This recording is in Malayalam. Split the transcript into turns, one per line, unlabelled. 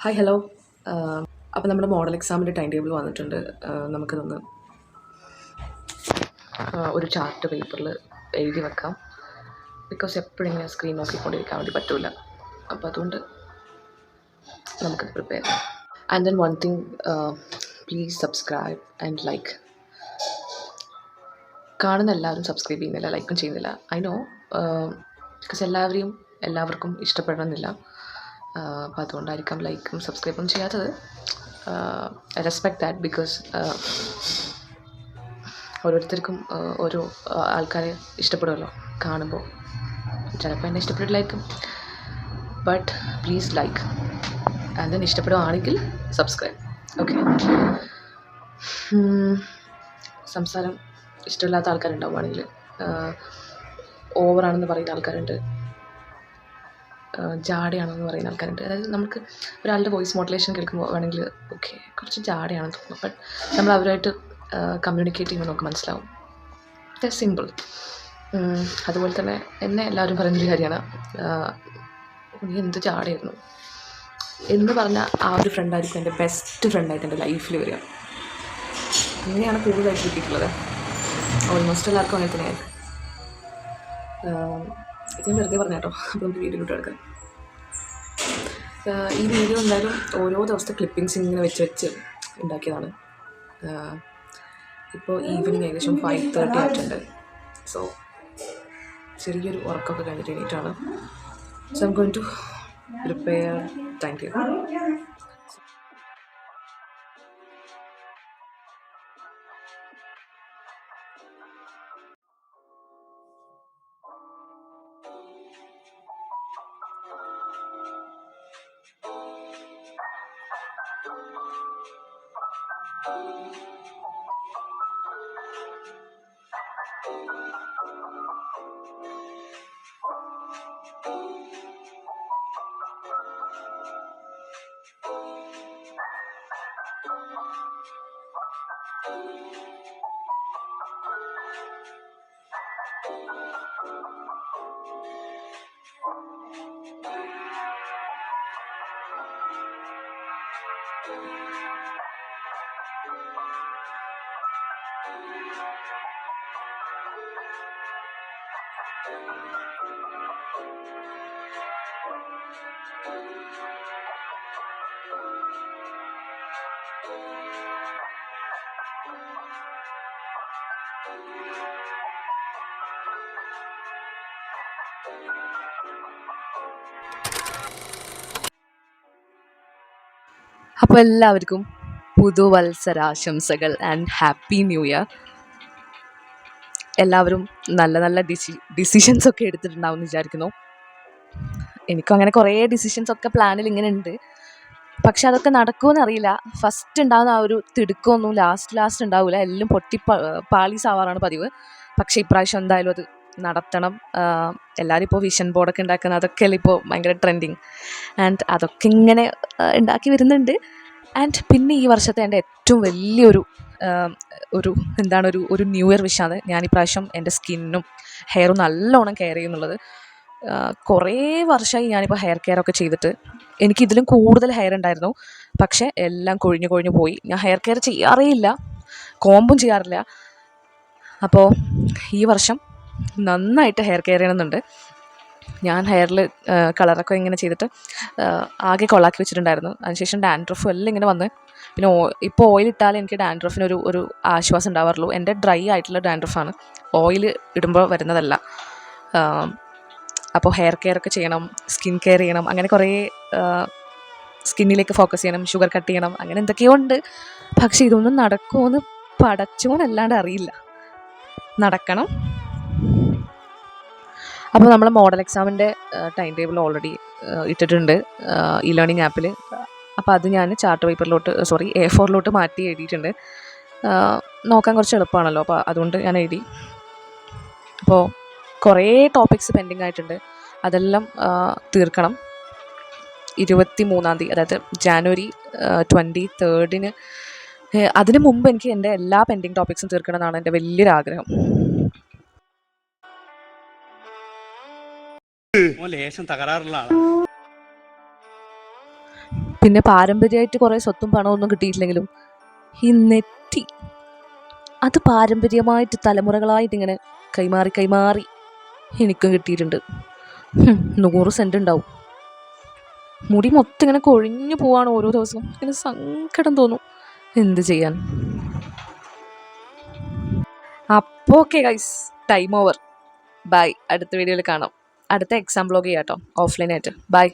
Hi hello. അപ്പോൾ നമ്മുടെ മോഡൽ എക്സാമിൻ്റെ ടൈം ടേബിൾ വന്നിട്ടുണ്ട്. നമുക്കിതൊന്ന് ഒരു ചാർട്ട് പേപ്പറിൽ എഴുതി വെക്കാം. ബിക്കോസ് എപ്പോഴും ഇങ്ങനെ സ്ക്രീൻ നോക്കിക്കൊണ്ടിരിക്കാൻ വേണ്ടി പറ്റില്ല. അപ്പോൾ അതുകൊണ്ട് നമുക്കത് പ്രിപ്പയർ ചെയ്യാം. And then one thing, please subscribe and like. കാണുന്ന എല്ലാവരും സബ്സ്ക്രൈബ് ചെയ്യുന്നില്ല, ലൈക്കും ചെയ്യുന്നില്ല. ഐ നോ, ബിക്കോസ് എല്ലാവർക്കും ഇഷ്ടപ്പെടണമെന്നില്ല. അപ്പോൾ അതുകൊണ്ടായിരിക്കാം ലൈക്കും സബ്സ്ക്രൈബും ചെയ്യാത്തത്. ഐ റെസ്പെക്ട് ദാറ്റ് ബിക്കോസ് ഓരോരുത്തർക്കും ഓരോ ആൾക്കാരെ ഇഷ്ടപ്പെടുമല്ലോ കാണുമ്പോൾ. ചിലപ്പോൾ എന്നെ ഇഷ്ടപ്പെട്ടില്ലായിരിക്കും, but please like and then ഇഷ്ടപ്പെടുകയാണെങ്കിൽ സബ്സ്ക്രൈബ്. ഓക്കെ. സംസാരം ഇഷ്ടമില്ലാത്ത ആൾക്കാരുണ്ടാവുകയാണെങ്കിൽ, ഓവറാണെന്ന് പറയുന്ന ആൾക്കാരുണ്ട്, ജാടയാണെന്ന് പറയുന്ന ആൾക്കാരുണ്ട്. അതായത് നമുക്ക് ഒരാളുടെ വോയിസ് മോഡുലേഷൻ കേൾക്കുമ്പോൾ വേണമെങ്കിൽ ഓക്കെ കുറച്ച് ജാടയാണെന്ന് തോന്നും, ബട്ട് നമ്മൾ അവരുമായിട്ട് കമ്മ്യൂണിക്കേറ്റ് ചെയ്യുമ്പോൾ നമുക്ക് മനസ്സിലാവും. The simple. അതുപോലെ തന്നെ എന്നെ എല്ലാവരും പറയുന്നൊരു കാര്യമാണ്, നീ എന്ത് ജാടയായിരുന്നു എന്ന് പറഞ്ഞാൽ ആ ഒരു ഫ്രണ്ടായിരിക്കും എൻ്റെ ബെസ്റ്റ് ഫ്രണ്ടായിട്ട് എൻ്റെ ലൈഫിൽ വരിക. അങ്ങനെയാണ് കൂടുതലായിട്ട് കിട്ടിയിട്ടുള്ളത്. ഓൾമോസ്റ്റ് എല്ലാവർക്കും അങ്ങനെ തന്നെയായിരിക്കും. ഇത് ഞാൻ വെറുതെ പറഞ്ഞ കേട്ടോ. അപ്പോൾ നമുക്ക് വീഡിയോയിലോട്ട് എടുക്കാം. ഈ വീഡിയോ എന്തായാലും ഓരോ ദിവസത്തെ ക്ലിപ്പിങ്സ് ഇങ്ങനെ വെച്ച് ഉണ്ടാക്കിയതാണ്. ഇപ്പോൾ ഈവനിങ് ഏകദേശം 5:30 ആയിട്ടുണ്ട്. സോ ചെറിയൊരു ഉറക്കമൊക്കെ കഴിഞ്ഞിട്ട് എണീറ്റാണ്. So I am going to prepare time table.
അപ്പോൾ എല്ലാവർക്കും പുതുവത്സരാശംസകൾ ആൻഡ് ഹാപ്പി ന്യൂ ഇയർ. എല്ലാവരും നല്ല നല്ല ഡിസിഷൻസൊക്കെ എടുത്തിട്ടുണ്ടാവും എന്ന് വിചാരിക്കുന്നു. എനിക്കും അങ്ങനെ കുറേ ഡിസിഷൻസൊക്കെ പ്ലാനിൽ ഇങ്ങനെ ഉണ്ട്. പക്ഷെ അതൊക്കെ നടക്കുമെന്ന് അറിയില്ല. ഫസ്റ്റ് ഉണ്ടാകുന്ന ആ ഒരു തിടുക്കമൊന്നും ലാസ്റ്റ് ഉണ്ടാവില്ല. എല്ലാം പാളീസാവാറാണ് പതിവ്. പക്ഷേ ഇപ്രാവശ്യം എന്തായാലും അത് നടത്തണം. എല്ലാവരും ഇപ്പോൾ വിഷൻ ബോർഡൊക്കെ ഉണ്ടാക്കുന്ന അതൊക്കെയല്ലേ ഇപ്പോൾ ഭയങ്കര ട്രെൻഡിങ്. ആൻഡ് അതൊക്കെ ഇങ്ങനെ ഉണ്ടാക്കി വരുന്നുണ്ട്. ആൻഡ് പിന്നെ ഈ വർഷത്തെ എൻ്റെ ഏറ്റവും വലിയൊരു ഒരു ന്യൂ ഇയർ വിഷാണ് ഞാൻ ഇപ്രാവശ്യം എൻ്റെ സ്കിന്നും ഹെയറും നല്ലോണം കെയർ ചെയ്യുന്നുള്ളത്. കുറേ വർഷമായി ഞാനിപ്പോൾ ഹെയർ കെയർ ഒക്കെ ചെയ്തിട്ട്. എനിക്കിതിലും കൂടുതൽ ഹെയർ ഉണ്ടായിരുന്നു, പക്ഷേ എല്ലാം കൊഴിഞ്ഞു പോയി. ഞാൻ ഹെയർ കെയർ ചെയ്യാറേ ഇല്ല, കോമ്പും ചെയ്യാറില്ല. അപ്പോൾ ഈ വർഷം നന്നായിട്ട് ഹെയർ കെയർ ചെയ്യണമെന്നുണ്ട്. ഞാൻ ഹെയറിൽ കളറൊക്കെ ഇങ്ങനെ ചെയ്തിട്ട് ആകെ കൊളാക്കി വെച്ചിട്ടുണ്ടായിരുന്നു. അതിനുശേഷം ഡാൻഡ്രഫും എല്ലാം ഇങ്ങനെ വന്ന്, പിന്നെ ഇപ്പോൾ ഓയിൽ ഇട്ടാലേ എനിക്ക് ഡാൻഡ്രഫിനൊരു ആശ്വാസം ഉണ്ടാവാറുള്ളൂ. എൻ്റെ ഡ്രൈ ആയിട്ടുള്ള ഡാൻഡ്രഫാണ്, ഓയിൽ ഇടുമ്പോൾ വരുന്നതല്ല. അപ്പോൾ ഹെയർ കെയർ ഒക്കെ ചെയ്യണം, സ്കിൻ കെയർ ചെയ്യണം, അങ്ങനെ കുറേ സ്കിന്നിലേക്ക് ഫോക്കസ് ചെയ്യണം, ഷുഗർ കട്ട് ചെയ്യണം, അങ്ങനെ എന്തൊക്കെയോ ഉണ്ട്. പക്ഷെ ഇതൊന്നും നടക്കുമോയെന്ന് പടച്ചോനല്ലാണ്ട് അറിയില്ല. നടക്കണം. അപ്പോൾ നമ്മൾ മോഡൽ എക്സാമിൻ്റെ ടൈം ടേബിൾ ഓൾറെഡി ഇട്ടിട്ടുണ്ട് ഇ ലേണിംഗ് ആപ്പിൽ. അപ്പോൾ അത് ഞാൻ ചാർട്ട് പേപ്പറിലോട്ട് A4 മാറ്റി എഴുതിയിട്ടുണ്ട്. നോക്കാൻ കുറച്ച് എളുപ്പമാണല്ലോ, അപ്പോൾ അതുകൊണ്ട് ഞാൻ എഴുതി. അപ്പോൾ കുറേ ടോപ്പിക്സ് പെൻഡിങ് ആയിട്ടുണ്ട്, അതെല്ലാം തീർക്കണം. 23-ാം തീയതി, അതായത് ജാനുവരി 23rd അതിന് മുമ്പ് എനിക്ക് എൻ്റെ എല്ലാ പെൻഡിങ് ടോപ്പിക്സും തീർക്കണം എന്നാണ് എൻ്റെ വലിയൊരാഗ്രഹം. പിന്നെ പാരമ്പര്യമായിട്ട് കുറേ സ്വത്തും പണമൊന്നും കിട്ടിയിട്ടില്ലെങ്കിലും ഈ നെറ്റി, അത് പാരമ്പര്യമായിട്ട് തലമുറകളായിട്ട് ഇങ്ങനെ കൈമാറി കൈമാറി എനിക്കും കിട്ടിയിട്ടുണ്ട്. 100 സെൻറ്റ് ഉണ്ടാവും. മുടി മൊത്തം ഇങ്ങനെ കൊഴിഞ്ഞു പോവാണ് ഓരോ ദിവസവും. ഇങ്ങനെ സങ്കടം തോന്നും. എന്ത് ചെയ്യാൻ. അപ്പോൾ okay guys, time over. Bye. അടുത്ത വീഡിയോയിൽ കാണാം. അടുത്ത എക്സാം ബ്ലോഗ് ചെയ്യാം കേട്ടോ, ഓഫ്ലൈനായിട്ട്. ബൈ.